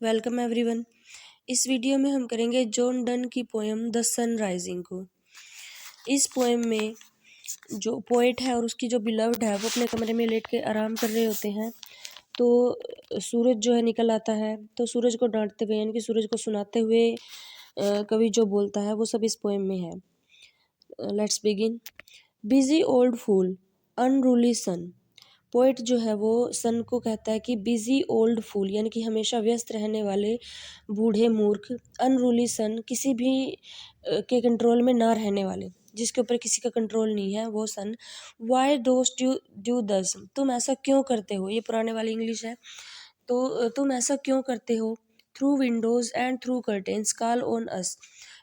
Welcome everyone. इस video में हम करेंगे जॉन डन की पोएम द सन राइजिंग को। इस पोएम में जो पोएट है और उसकी जो बिलव्ड है वो अपने कमरे में लेट के आराम कर रहे होते हैं। तो सूरज जो है निकल आता है, तो सूरज को डांटते हुए यानी कि सूरज को सुनाते हुए कवि जो बोलता है वो सब इस पोएम में है। Let's begin. Busy old fool, unruly sun. Poet जो है वो सन को कहता है कि बिजी ओल्ड फूल यानी कि हमेशा व्यस्त रहने वाले बूढ़े मूर्ख, अनरूली सन किसी भी के कंट्रोल में ना रहने वाले, जिसके ऊपर किसी का कंट्रोल नहीं है वो सन। वाई डोस्ट यू डू दस, तुम ऐसा क्यों करते हो, ये पुराने वाली इंग्लिश है। तो तुम ऐसा क्यों करते हो। Through windows and through curtains call on us,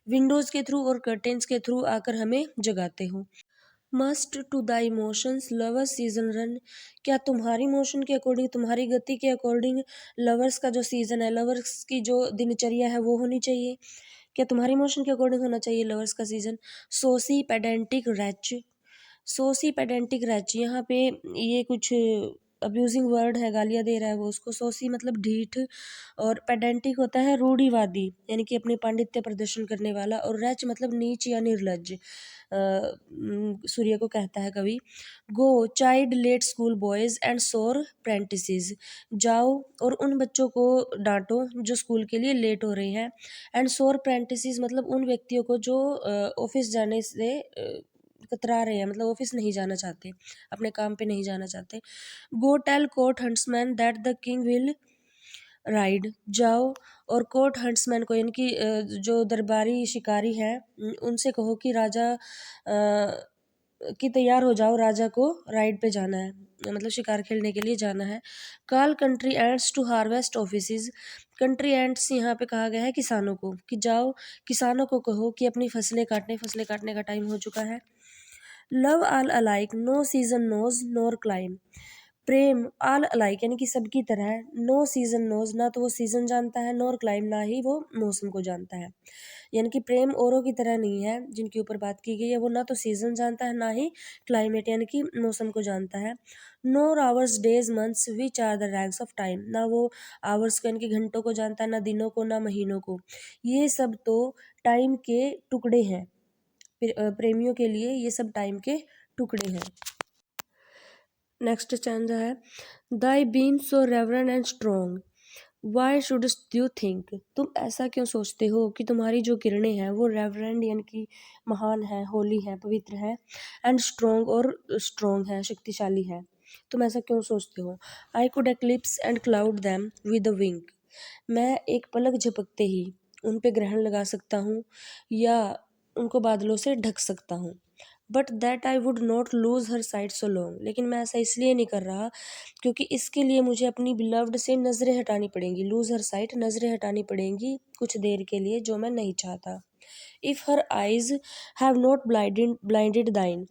windows के थ्रू और कर्टेन्स के थ्रू आकर हमें जगाते हो। Must to the emotions lovers season run, क्या तुम्हारी मोशन के अकॉर्डिंग, तुम्हारी गति के अकॉर्डिंग लवर्स का जो सीज़न है, लवर्स की जो दिनचर्या है वो होनी चाहिए। क्या तुम्हारी मोशन के अकॉर्डिंग होना चाहिए लवर्स का season. Saucy pedantic wretch, saucy pedantic wretch, यहाँ पे ये कुछ अब्यूजिंग वर्ड है, गालियाँ दे रहा है वो उसको। सोसी मतलब ढीठ, और पेडेंटिक होता है रूढ़िवादी यानी कि अपने पांडित्य प्रदर्शन करने वाला, और रैच मतलब नीच या निर्लज। सूर्य को कहता है कवि। Go chide late school boys and sour prentices, जाओ और उन बच्चों को डांटो जो स्कूल के लिए लेट हो रहे हैं। एंड सोर प्रेंटिसेस मतलब उन व्यक्तियों को जो ऑफिस जाने से कतरा रहे हैं, मतलब ऑफिस नहीं जाना चाहते, अपने काम पे नहीं जाना चाहते। Go tell court huntsman that the king will ride, जाओ और कोर्ट हंट्समैन को यानी कि जो दरबारी शिकारी है उनसे कहो कि राजा कि तैयार हो जाओ, राजा को राइड पे जाना है, मतलब शिकार खेलने के लिए जाना है। Call country ants to harvest offices, country ants यहाँ पे कहा गया है किसानों को, कि जाओ किसानों को कहो कि अपनी फसलें काटने का टाइम हो चुका है। Love all alike no season knows nor clime, प्रेम ऑल अलाइक यानी कि सबकी तरह है। नो सीजन नोज, ना तो वो सीजन जानता है, नोर क्लाइम ना ही वो मौसम को जानता है। यानी कि प्रेम औरों की तरह नहीं है जिनके ऊपर बात की गई है, वो ना तो सीजन जानता है ना ही क्लाइमेट यानी कि मौसम को जानता है। Nor hours days months which are the rags of time, ना वो आवर्स को यानी कि घंटों को जानता है, ना दिनों को, ना महीनों को। ये सब तो टाइम के टुकड़े हैं। प्रेमियों के लिए ये सब टाइम के टुकड़े हैं। नेक्स्ट स्टैंजा है। Thy beam so reverend and strong, why shouldst you think, तुम ऐसा क्यों सोचते हो कि तुम्हारी जो किरणें हैं वो रेवरेंड यानी कि महान है, होली है, पवित्र है, एंड स्ट्रॉन्ग और स्ट्रॉन्ग है, शक्तिशाली है। तुम ऐसा क्यों सोचते हो। I could eclipse and cloud them with a wink, मैं एक पलक झपकते ही उन पे ग्रहण लगा सकता हूँ या उनको बादलों से ढक सकता हूँ। But that I would not lose her site so long, लेकिन मैं ऐसा इसलिए नहीं कर रहा क्योंकि इसके लिए मुझे अपनी बिलव्ड से नज़रें हटानी पड़ेंगी। लूज हर साइट, नज़रें हटानी पड़ेंगी कुछ देर के लिए, जो मैं नहीं चाहता। If her eyes have not blinded दाइन,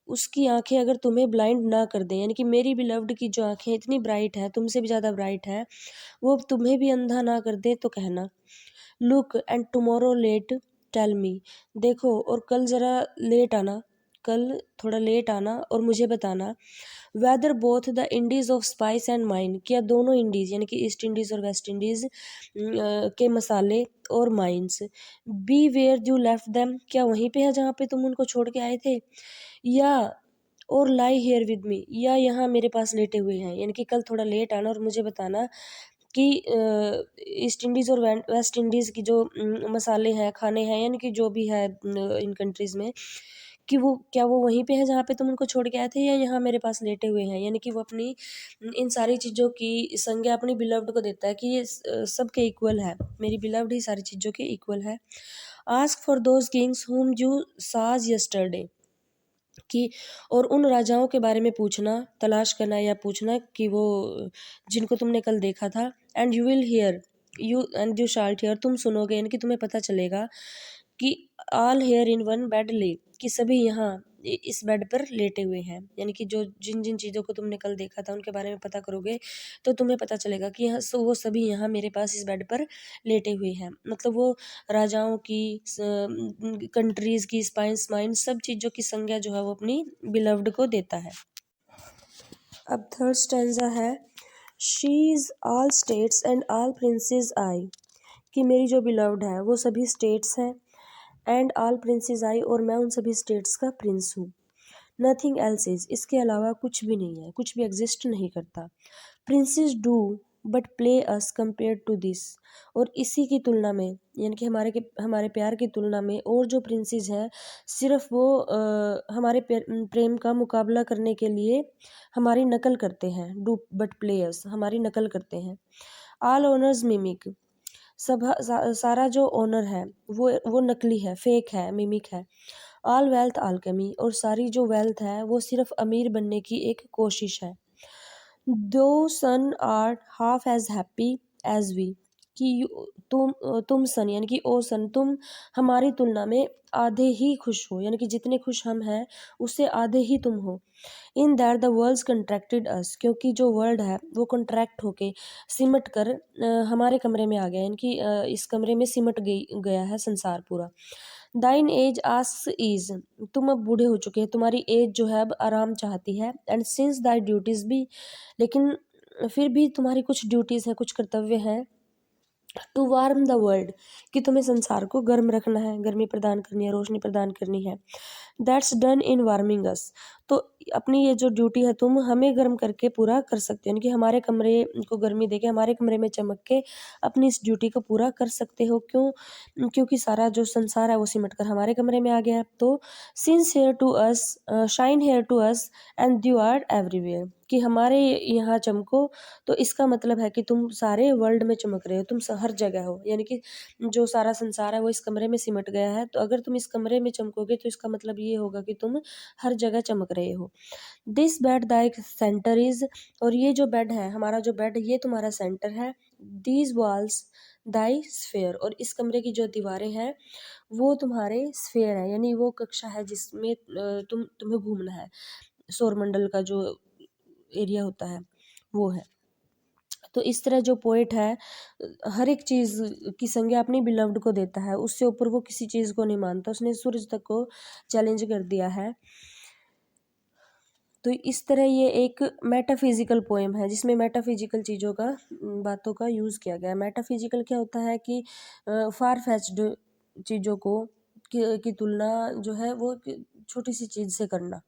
उसकी आंखें अगर तुम्हें ब्लाइंड ना कर दें, यानी कि मेरी बिलव्ड की जो आंखें इतनी ब्राइट है, तुमसे भी ज़्यादा ब्राइट है, वो तुम्हें भी अंधा ना कर दे तो कहना। Look and tomorrow late tell me, देखो और कल ज़रा लेट आना, कल थोड़ा लेट आना और मुझे बताना। Whether both the Indies of spice and mine, क्या दोनों इंडीज़ यानी कि ईस्ट इंडीज़ और वेस्ट इंडीज़ के मसाले और mines. Be where you left them, क्या वहीं पे है जहाँ पे तुम उनको छोड़ के आए थे, या और लाई हेयर विद मी, या यहाँ मेरे पास लेटे हुए हैं। यानी कि कल थोड़ा लेट आना और मुझे बताना कि ईस्ट इंडीज़ और वेस्ट इंडीज़ की जो मसाले हैं, खाने हैं, यानी कि जो भी है इन कंट्रीज़ में, कि वो क्या वो वहीं पे है जहाँ पे तुम उनको छोड़ के आए थे, या यहाँ मेरे पास लेटे हुए हैं। यानी कि वो अपनी इन सारी चीज़ों की संज्ञा अपनी बिलव्ड को देता है कि ये सबके इक्वल है, मेरी बिलव्ड ही सारी चीज़ों के इक्वल है। Ask for those Kings whom you साज यस्टरडे, कि और उन राजाओं के बारे में पूछना, तलाश करना या पूछना कि वो जिनको तुमने कल देखा था। And you will hear, you salt here, तुम सुनोगे यानी कि तुम्हें पता चलेगा कि all here in one bed ले, कि सभी यहाँ इस बेड पर लेटे हुए हैं। यानी कि जो जिन जिन चीज़ों को तुमने कल देखा था उनके बारे में पता करोगे तो तुम्हें पता चलेगा कि यहाँ वो सभी यहाँ मेरे पास इस बेड पर लेटे हुए हैं। मतलब वो राजाओं की, कंट्रीज़ की, स्पाइस माइन, सब चीज़ों की संज्ञा जो है वो अपनी बिलव्ड को देता है। अब थर्ड स्टैंजा है। She is all states and all princes I, कि मेरी जो बिलव्ड है वो सभी स्टेट्स हैं एंड ऑल प्रिंसेस आई, और मैं उन सभी स्टेट्स का प्रिंस हूँ। नथिंग एल्स इज, इसके अलावा कुछ भी नहीं है, कुछ भी एग्जिस्ट नहीं करता। Princes do but play us compare to this, और इसी की तुलना में, यानी कि हमारे प्यार की तुलना में और जो प्रिंसेस हैं सिर्फ वो हमारे प्रेम का मुकाबला करने के लिए हमारी नकल करते हैं। डू बट प्ले अस, हमारी नकल करते हैं। ऑल ओनर्स मिमिक, सारा जो ओनर है वो नकली है, फेक है, मिमिक है। ऑल वेल्थ आल्केमी, और सारी जो वेल्थ है वो सिर्फ अमीर बनने की एक कोशिश है। Thou sun are half as happy as we, कि तुम सन यानी कि ओ सन, तुम हमारी तुलना में आधे ही खुश हो, यानी कि जितने खुश हम हैं उससे आधे ही तुम हो। In that the world's contracted us, क्योंकि जो वर्ल्ड है वो कंट्रैक्ट होके सिमट कर हमारे कमरे में आ गया, यानी कि इस कमरे में सिमट गया है संसार पूरा। दाइन एज आस्क इज, तुम अब बूढ़े हो चुके हैं, तुम्हारी एज जो है अब आराम चाहती है। एंड सिंस दाई ड्यूटीज भी, लेकिन फिर भी तुम्हारी कुछ ड्यूटीज हैं, कुछ कर्तव्य हैं। टू वार्म द वर्ल्ड, कि तुम्हें संसार को गर्म रखना है, गर्मी प्रदान करनी है, रोशनी प्रदान करनी है। दैट्स डन इन वार्मिंग अस, तो अपनी ये जो ड्यूटी है तुम हमें गर्म करके पूरा कर सकते हो, यानी कि हमारे कमरे को गर्मी देके, हमारे कमरे में चमक के अपनी इस ड्यूटी को पूरा कर सकते हो। क्योंकि सारा जो संसार है वो सिमट कर हमारे कमरे में आ गया है। तो since here to us, shine here to us and you are everywhere, कि हमारे यहाँ चमको, तो इसका मतलब है कि तुम सारे वर्ल्ड में चमक रहे हो, तुम हर जगह हो, यानी कि जो सारा संसार है वो इस कमरे में सिमट गया है। तो अगर तुम इस कमरे में चमकोगे तो इसका मतलब ये होगा कि तुम हर जगह चमक रहे हो। This bed Dai centre is, और ये जो बेड है, हमारा जो बेड, ये तुम्हारा सेंटर है। दीज वॉल्स दाई स्फेयर, और इस कमरे की जो दीवारें हैं वो तुम्हारे स्फेयर है, यानी वो कक्षा है जिसमें तुम्हें घूमना है। सौरमंडल का जो एरिया होता है वो है। तो इस तरह जो पोएट है हर एक चीज़ की संज्ञा अपनी बिलव्ड को देता है, उससे ऊपर वो किसी चीज़ को नहीं मानता। उसने सूरज तक को चैलेंज कर दिया है। तो इस तरह ये एक मेटाफिजिकल पोएम है जिसमें मेटाफिजिकल चीज़ों का, बातों का यूज़ किया गया है। मेटाफिजिकल क्या होता है कि फार फेच्ड चीज़ों को की तुलना जो है वो छोटी सी चीज़ से करना।